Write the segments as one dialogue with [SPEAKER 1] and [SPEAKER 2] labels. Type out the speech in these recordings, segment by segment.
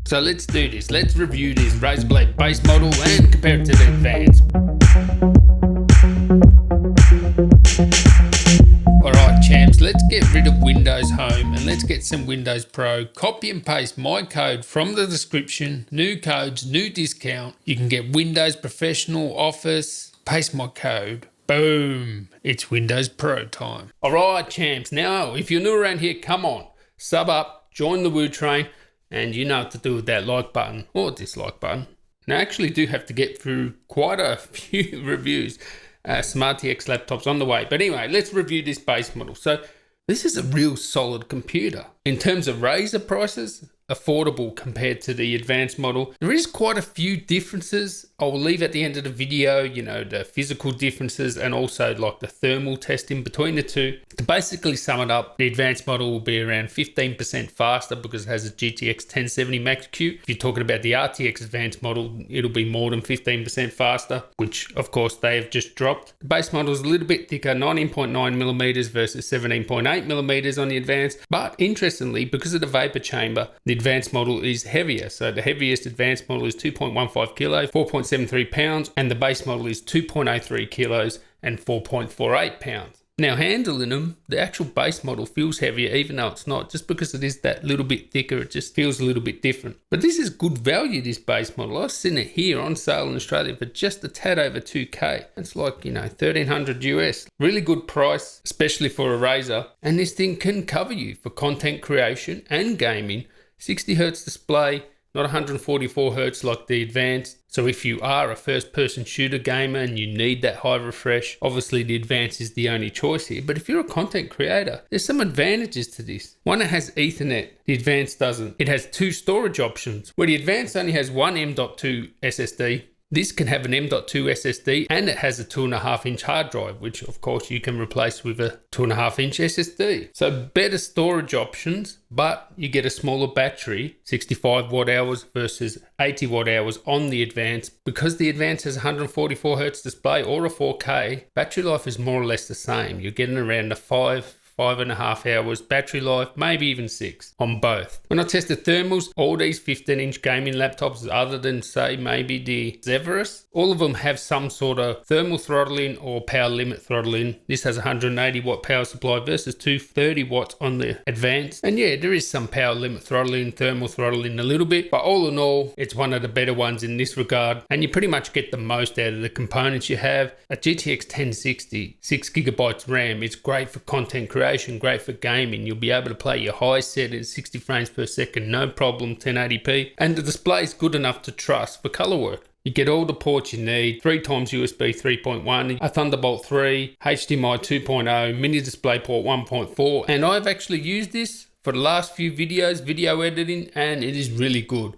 [SPEAKER 1] So let's do this. Let's review this Razer Blade base model and compare it to the Advanced. Alright champs, let's get rid of Windows Home and let's get some Windows Pro. Copy and paste my code from the description. New codes, new discount. You can get Windows Professional, Office. Paste my code. Boom. It's Windows Pro time. Alright champs, now if you're new around here, come on. Sub up, join the Woo train, and you know what to do with that like button or dislike button. Now I actually do have to get through quite a few reviews. Some RTX laptops on the way. But anyway, let's review this base model. So this is a real solid computer. In terms of Razer prices, affordable compared to the Advanced model. There is quite a few differences. I'll leave at the end of the video, you know, the physical differences and also like the thermal testing between the two. To basically sum it up, the Advanced model will be around 15% faster because it has a GTX 1070 Max Q. If you're talking about the RTX Advanced model, it'll be more than 15% faster, which of course they have just dropped. The base model is a little bit thicker, 19.9mm versus 17.8mm on the Advanced. But interestingly, because of the vapor chamber, the Advanced model is heavier. So the heaviest Advanced model is 2.15 kilos, 4.73 pounds, and the base model is 2.03 kilos and 4.48 pounds. Now handling them, the actual base model feels heavier even though it's not, just because it is that little bit thicker, it just feels a little bit different. But this is good value, this base model. I've seen it here on sale in Australia for just a tad over 2K. It's like, you know, 1300 US. Really good price, especially for a Razer. And this thing can cover you for content creation and gaming. 60Hz display, not 144Hz like the Advanced. So if you are a first person shooter gamer and you need that high refresh, obviously the Advanced is the only choice here. But if you're a content creator, there's some advantages to this. One, it has Ethernet, the Advanced doesn't. It has two storage options, where the Advanced only has one M.2 SSD. This can have an M.2 SSD and it has a 2.5-inch hard drive, which of course you can replace with a 2.5-inch SSD. So better storage options, but you get a smaller battery, 65 watt hours versus 80 watt hours on the Advanced. Because the Advanced has 144Hz display or a 4K, battery life is more or less the same. You're getting around a 5.5 hours battery life, maybe even 6 on both. When I tested thermals, all these 15-inch gaming laptops, other than say maybe the Zephyrus, all of them have some sort of thermal throttling or power limit throttling. This has 180 watt power supply versus 230 watts on the Advanced. And yeah, there is some power limit throttling, thermal throttling a little bit, but all in all, it's one of the better ones in this regard. And you pretty much get the most out of the components you have. A GTX 1060, 6GB RAM, it's great for content creation. Great for gaming. You'll be able to play your high settings 60 frames per second, no problem, 1080p. And the display is good enough to trust for color work. You get all the ports you need, 3 times USB 3.1, a Thunderbolt 3, HDMI 2.0, mini DisplayPort 1.4. And I've actually used this for the last few videos, video editing, and it is really good.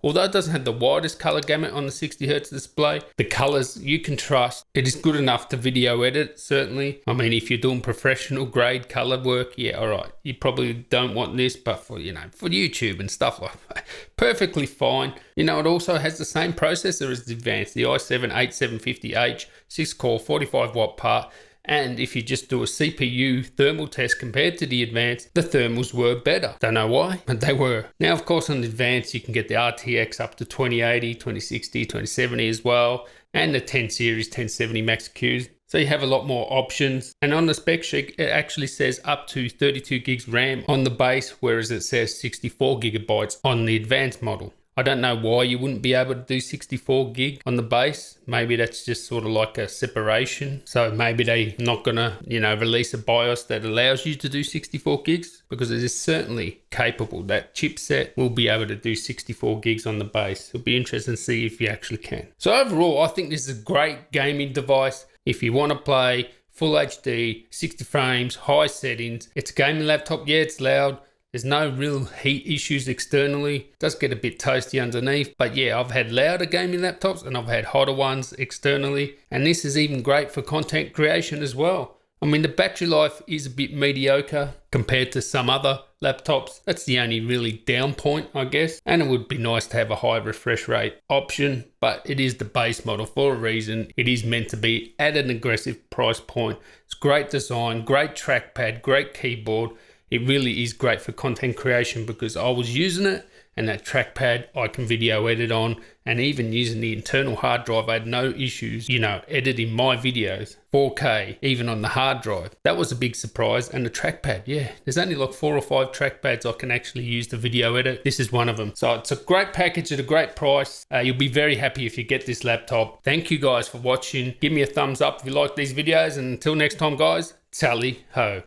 [SPEAKER 1] Although it doesn't have the widest color gamut on the 60Hz display, the colors you can trust. It is good enough to video edit, certainly. I mean, if you're doing professional grade color work, yeah, all right. You probably don't want this, but for, you know, for YouTube and stuff like that, perfectly fine. You know, it also has the same processor as the Advanced, the i7-8750H, 6-core, 45-watt part. And if you just do a CPU thermal test compared to the Advanced, the thermals were better. Don't know why, but they were. Now, of course, on the Advanced, you can get the RTX up to 2080, 2060, 2070 as well, and the 10 series 1070 Max Qs. So you have a lot more options. And on the spec sheet, it actually says up to 32 gigs RAM on the base, whereas it says 64 gigabytes on the Advanced model. I don't know why you wouldn't be able to do 64 gig on the base. Maybe that's just sort of like a separation. So maybe they're not gonna, you know, release a BIOS that allows you to do 64 gigs, because it is certainly capable. That chipset will be able to do 64 gigs on the base. It'll be interesting to see if you actually can. So overall, I think this is a great gaming device. If you want to play full HD, 60 frames, high settings, it's a gaming laptop. Yeah, it's loud. There's no real heat issues externally. It does get a bit toasty underneath, but yeah, I've had louder gaming laptops and I've had hotter ones externally. And this is even great for content creation as well. I mean, the battery life is a bit mediocre compared to some other laptops. That's the only really down point, I guess. And it would be nice to have a high refresh rate option, but it is the base model for a reason. It is meant to be at an aggressive price point. It's great design, great trackpad, great keyboard. It really is great for content creation because I was using it, and that trackpad I can video edit on, and even using the internal hard drive I had no issues, editing my videos 4K even on the hard drive. That was a big surprise. And the trackpad, yeah, there's only like 4 or 5 trackpads I can actually use to video edit. This is one of them. So it's a great package at a great price. You'll be very happy if you get this laptop. Thank you guys for watching. Give me a thumbs up if you like these videos, and until next time guys, tally ho.